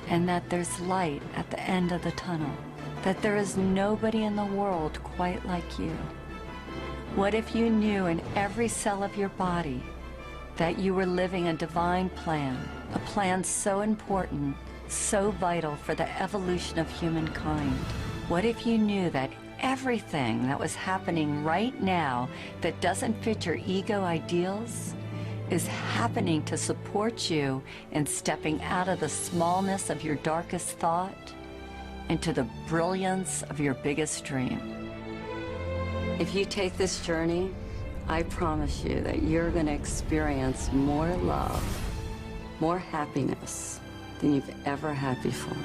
[SPEAKER 6] and that there's light at the end of the tunnel, that there is nobody in the world quite like you. What if you knew in every cell of your body that you were living a divine plan, a plan so important, so vital for the evolution of humankind? What if you knew that everything that was happening right now that doesn't fit your ego ideals is happening to support you in stepping out of the smallness of your darkest thought into the brilliance of your biggest dream? If you take this journey, I promise you that you're going to experience more love, more happiness than you've ever had before.